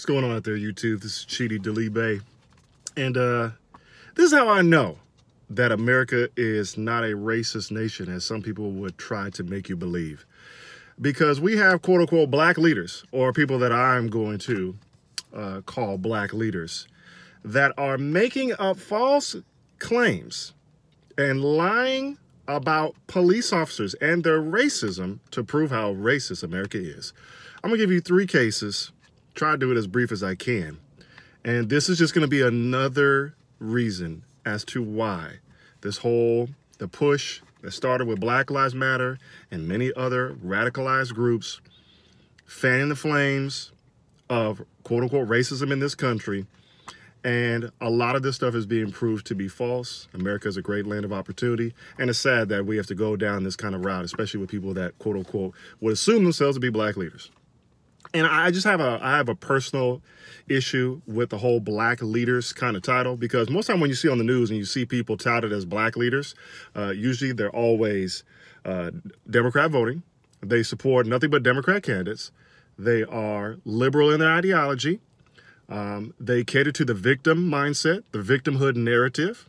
What's going on out there, YouTube? This is Chidi Delibe. And this is how I know that America is not a racist nation, as some people would try to make you believe. Because we have quote-unquote black leaders, or people that I'm going to call black leaders, that are making up false claims and lying about police officers and their racism to prove how racist America is. I'm going to give you 3 cases. Try to do it as brief as I can. And this is just going to be another reason as to why the push that started with Black Lives Matter and many other radicalized groups fanning the flames of quote-unquote racism in this country. And a lot of this stuff is being proved to be false. America is a great land of opportunity. And it's sad that we have to go down this kind of route, especially with people that quote-unquote would assume themselves to be black leaders. And I have a personal issue with the whole black leaders kind of title, because most time when you see on the news and you see people touted as black leaders, usually they're always Democrat voting. They support nothing but Democrat candidates. They are liberal in their ideology. They cater to the victim mindset, the victimhood narrative,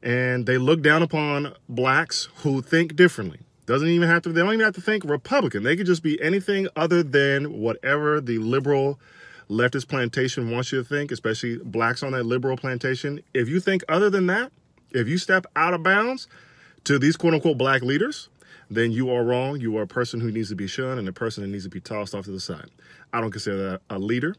and they look down upon blacks who think differently. They don't even have to think Republican. They could just be anything other than whatever the liberal leftist plantation wants you to think, especially blacks on that liberal plantation. If you think other than that, if you step out of bounds to these quote unquote black leaders, then you are wrong. You are a person who needs to be shunned and a person that needs to be tossed off to the side. I don't consider that a leader.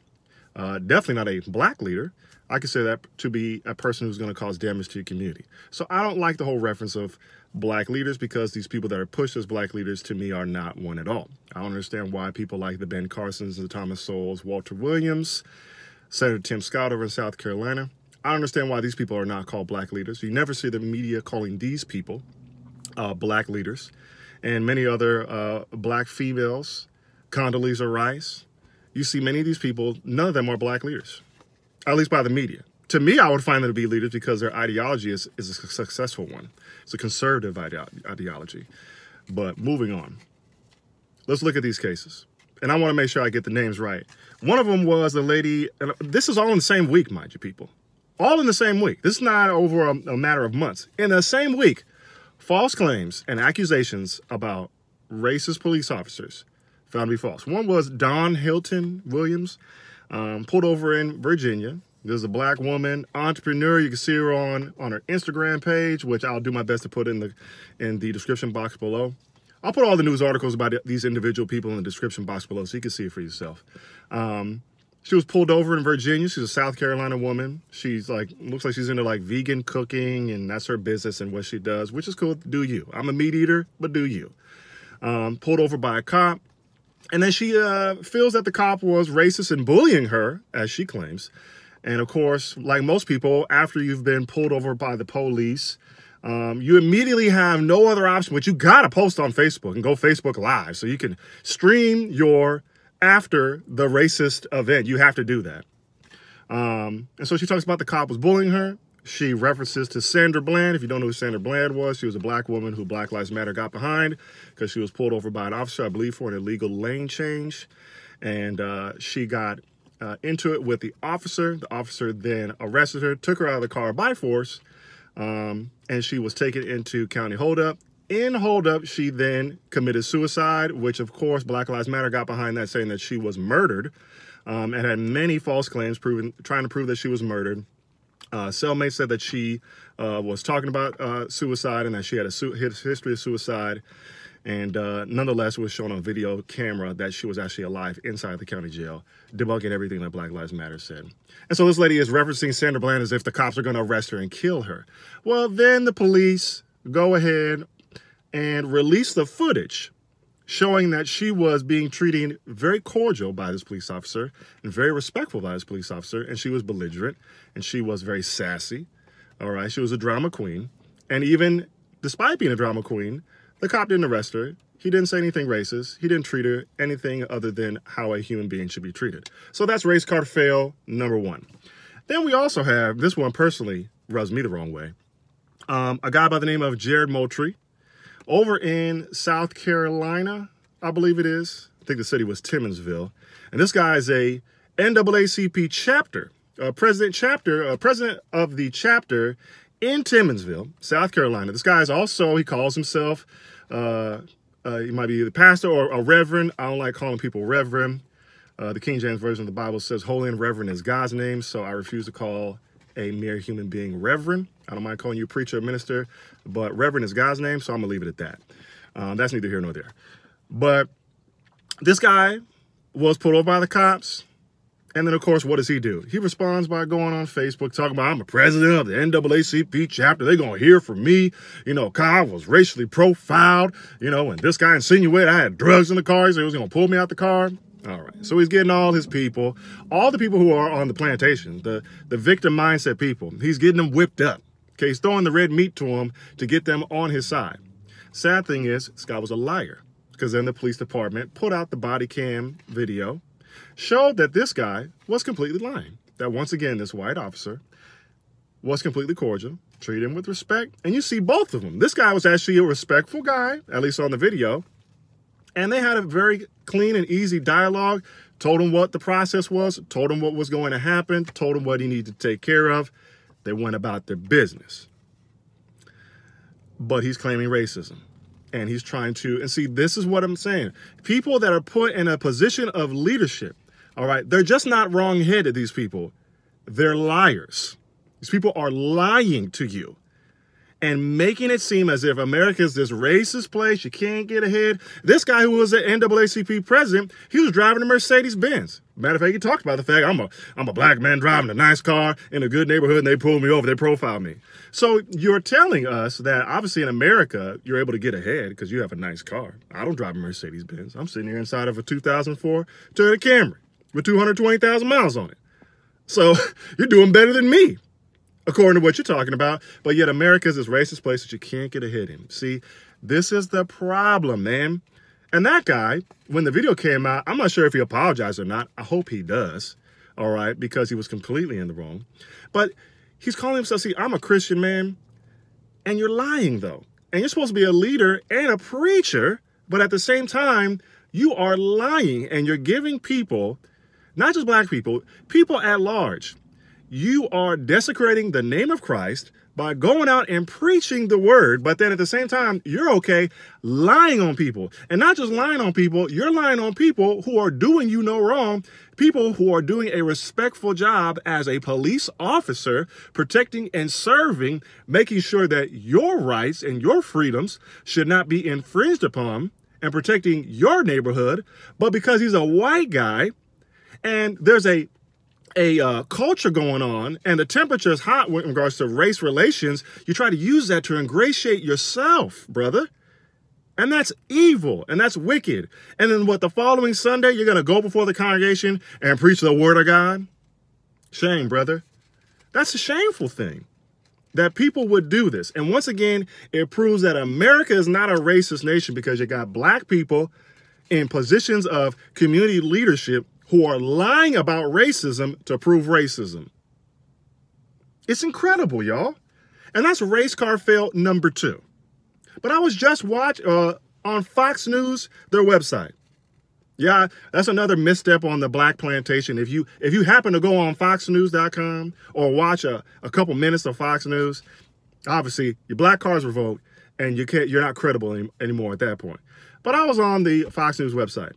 Definitely not a black leader. I consider that to be a person who's going to cause damage to your community. So I don't like the whole reference of black leaders, because these people that are pushed as black leaders to me are not one at all. I don't understand why people like the Ben Carsons, the Thomas Sowells, Walter Williams, Senator Tim Scott over in South Carolina. I don't understand why these people are not called black leaders. You never see the media calling these people black leaders. And many other black females, Condoleezza Rice. You see many of these people, none of them are black leaders, at least by the media. To me, I would find them to be leaders because their ideology is a successful one. It's a conservative ideology. But moving on, let's look at these cases. And I want to make sure I get the names right. One of them was a lady, and this is all in the same week, mind you, people. All in the same week. This is not over a matter of months. In the same week, false claims and accusations about racist police officers found to be false. One was Dawn Hilton Williams, pulled over in Virginia. There's a black woman, entrepreneur. You can see her on her Instagram page, which I'll do my best to put in the description box below. I'll put all the news articles about these individual people in the description box below so you can see it for yourself. She was pulled over in Virginia. She's a South Carolina woman. She's looks like she's into vegan cooking, and that's her business and what she does, which is cool. Do you. I'm a meat eater, but do you. Pulled over by a cop. And then she feels that the cop was racist and bullying her, as she claims. And of course, like most people, after you've been pulled over by the police, you immediately have no other option, but you got to post on Facebook and go Facebook Live so you can stream your after the racist event. You have to do that. And so she talks about the cop was bullying her. She references to Sandra Bland. If you don't know who Sandra Bland was, she was a black woman who Black Lives Matter got behind because she was pulled over by an officer, I believe, for an illegal lane change. And she got into it with the officer. The officer then arrested her, took her out of the car by force, and she was taken into county holdup. In holdup, she then committed suicide, which, of course, Black Lives Matter got behind that, saying that she was murdered, and had many false claims trying to prove that she was murdered. Cellmate said that she was talking about suicide and that she had a history of suicide. And nonetheless, it was shown on video camera that she was actually alive inside the county jail, debunking everything that Black Lives Matter said. And so this lady is referencing Sandra Bland as if the cops are going to arrest her and kill her. Well, then the police go ahead and release the footage showing that she was being treated very cordial by this police officer and very respectful by this police officer. And she was belligerent and she was very sassy. All right. She was a drama queen. And even despite being a drama queen, the cop didn't arrest her. He didn't say anything racist. He didn't treat her anything other than how a human being should be treated. So that's race card fail number 1. Then we also have, this one personally rubs me the wrong way, a guy by the name of Jared Moultrie over in South Carolina, I believe it is. I think the city was Timmonsville. And this guy is a NAACP chapter, president of the chapter in Timminsville, South Carolina. This guy is also, he calls himself, he might be the pastor or a reverend. I don't like calling people reverend. The King James Version of the Bible says holy and reverend is God's name, so I refuse to call a mere human being reverend. I don't mind calling you a preacher or minister, but reverend is God's name, so I'm going to leave it at that. That's neither here nor there. But this guy was pulled over by the cops. And then, of course, what does he do? He responds by going on Facebook, talking about, I'm a president of the NAACP chapter. They're going to hear from me. You know, Kyle was racially profiled, you know, and this guy insinuated I had drugs in the car. So he was going to pull me out the car. All right. So he's getting all his people, all the people who are on the plantation, the victim mindset people. He's getting them whipped up. Okay. He's throwing the red meat to them to get them on his side. Sad thing is, this guy was a liar, because then the police department put out the body cam video, showed that this guy was completely lying. That once again, this white officer was completely cordial, treated him with respect. And you see both of them. This guy was actually a respectful guy, at least on the video. And they had a very clean and easy dialogue, told him what the process was, told him what was going to happen, told him what he needed to take care of. They went about their business. But he's claiming racism. And he's trying to, and see, this is what I'm saying. People that are put in a position of leadership, all right, they're just not wrong-headed, these people. They're liars. These people are lying to you and making it seem as if America is this racist place. You can't get ahead. This guy who was the NAACP president, he was driving a Mercedes-Benz. Matter of fact, he talked about the fact, I'm a black man driving a nice car in a good neighborhood, and they pulled me over. They profiled me. So you're telling us that obviously in America, you're able to get ahead because you have a nice car. I don't drive a Mercedes-Benz. I'm sitting here inside of a 2004 Toyota Camry with 220,000 miles on it. So you're doing better than me, according to what you're talking about. But yet America is this racist place that you can't get ahead in. See, this is the problem, man. And that guy, when the video came out, I'm not sure if he apologized or not. I hope he does, all right, because he was completely in the wrong. But he's calling himself, see, I'm a Christian man, and you're lying, though. And you're supposed to be a leader and a preacher, but at the same time, you are lying, and you're giving people, not just black people, people at large, you are desecrating the name of Christ by going out and preaching the word, but then at the same time, you're okay lying on people. And not just lying on people, you're lying on people who are doing you no wrong, people who are doing a respectful job as a police officer, protecting and serving, making sure that your rights and your freedoms should not be infringed upon, and protecting your neighborhood. But because he's a white guy and there's a culture going on and the temperature is hot with regards to race relations, you try to use that to ingratiate yourself, brother. And that's evil and that's wicked. And then what, the following Sunday, you're going to go before the congregation and preach the word of God? Shame, brother. That's a shameful thing that people would do this. And once again, it proves that America is not a racist nation because you got black people in positions of community leadership who are lying about racism to prove racism. It's incredible, y'all. And that's race car fail number 2. But I was just watching on Fox News, their website. Yeah, that's another misstep on the black plantation. If you happen to go on foxnews.com or watch a couple minutes of Fox News, obviously your black card's revoked and you're not credible anymore at that point. But I was on the Fox News website.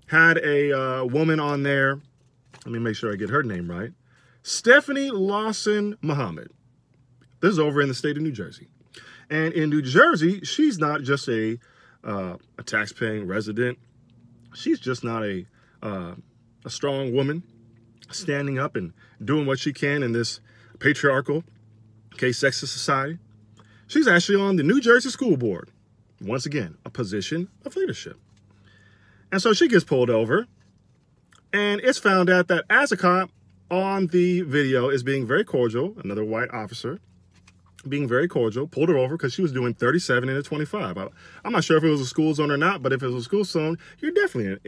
Had a woman on there, let me make sure I get her name right, Stephanie Lawson Muhammad. This is over in the state of New Jersey. And in New Jersey, she's not just a tax-paying resident. She's just not a strong woman standing up and doing what she can in this patriarchal, sexist society. She's actually on the New Jersey School Board. Once again, a position of leadership. And so she gets pulled over, and it's found out that as a cop on the video is being very cordial, another white officer being very cordial, pulled her over because she was doing 37 in a 25. I'm not sure if it was a school zone or not, but if it was a school zone, you're definitely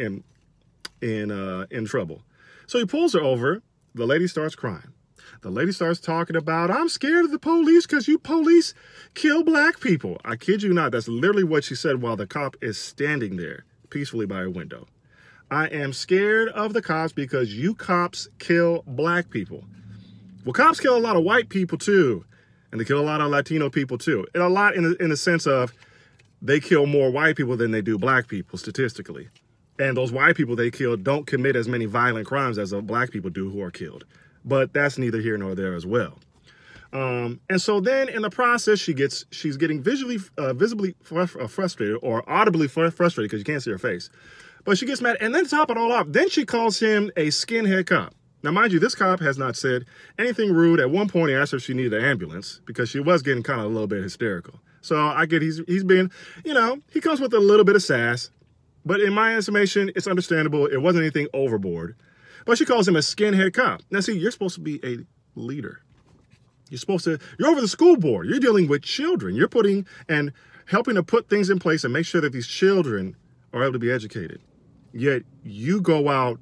in trouble. So he pulls her over. The lady starts crying. The lady starts talking about, I'm scared of the police because you police kill black people. I kid you not. That's literally what she said while the cop is standing there peacefully by her window. I am scared of the cops because you cops kill black people. Well, cops kill a lot of white people too, and they kill a lot of Latino people too. And a lot in the sense of they kill more white people than they do black people statistically. And those white people they kill don't commit as many violent crimes as the black people do who are killed. But that's neither here nor there as well. And so then in the process, she's getting visibly frustrated, or audibly frustrated, because you can't see her face. But she gets mad, and then to top it all off, then she calls him a skinhead cop. Now, mind you, this cop has not said anything rude. At one point, he asked her if she needed an ambulance because she was getting kind of a little bit hysterical. So I get he's being, he comes with a little bit of sass. But in my estimation, it's understandable. It wasn't anything overboard. But she calls him a skinhead cop. Now, see, you're supposed to be a leader. You're over the school board. You're dealing with children. You're putting and helping to put things in place and make sure that these children are able to be educated. Yet you go out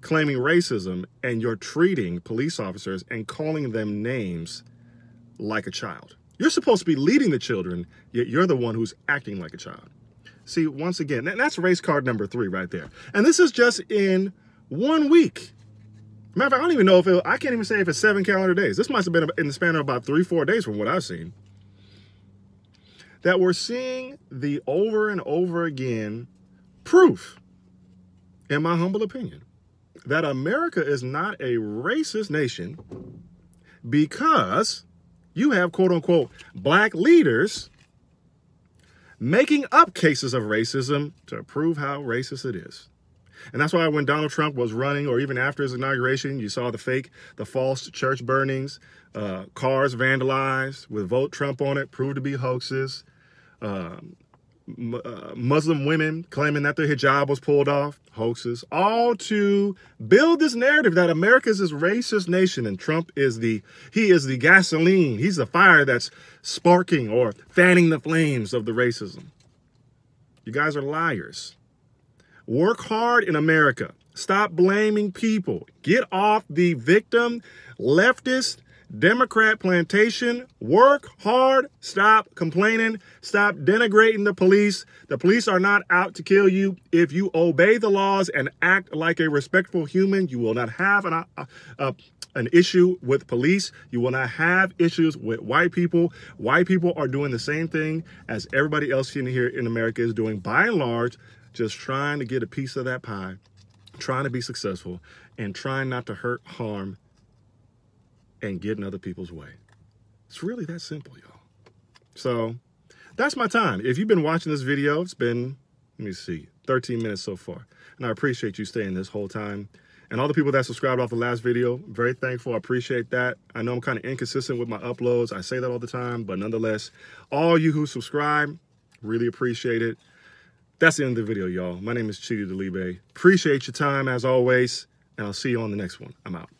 claiming racism and you're treating police officers and calling them names like a child. You're supposed to be leading the children, yet you're the one who's acting like a child. See, once again, that's race card number 3 right there. And this is just in 1 week. Matter of fact, I don't even know I can't even say if it's 7 calendar days. This must have been in the span of about 3-4 days from what I've seen. That we're seeing the over and over again proof, in my humble opinion, that America is not a racist nation because you have, quote unquote, black leaders making up cases of racism to prove how racist it is. And that's why when Donald Trump was running, or even after his inauguration, you saw the false church burnings, cars vandalized with "Vote Trump" on it, proved to be hoaxes, Muslim women claiming that their hijab was pulled off, hoaxes, all to build this narrative that America is this racist nation and Trump is the gasoline. He's the fire that's sparking or fanning the flames of the racism. You guys are liars. Work hard in America. Stop blaming people. Get off the victim, leftist, Democrat plantation. Work hard. Stop complaining. Stop denigrating the police. The police are not out to kill you. If you obey the laws and act like a respectful human, you will not have an issue with police. You will not have issues with white people. White people are doing the same thing as everybody else in here in America is doing, by and large, just trying to get a piece of that pie, trying to be successful, and trying not to hurt, harm, and get in other people's way. It's really that simple, y'all. So that's my time. If you've been watching this video, it's been, 13 minutes so far. And I appreciate you staying this whole time. And all the people that subscribed off the last video, very thankful. I appreciate that. I know I'm kind of inconsistent with my uploads. I say that all the time, but nonetheless, all you who subscribe, really appreciate it. That's the end of the video, y'all. My name is Chidi Delibe. Appreciate your time as always, and I'll see you on the next one. I'm out.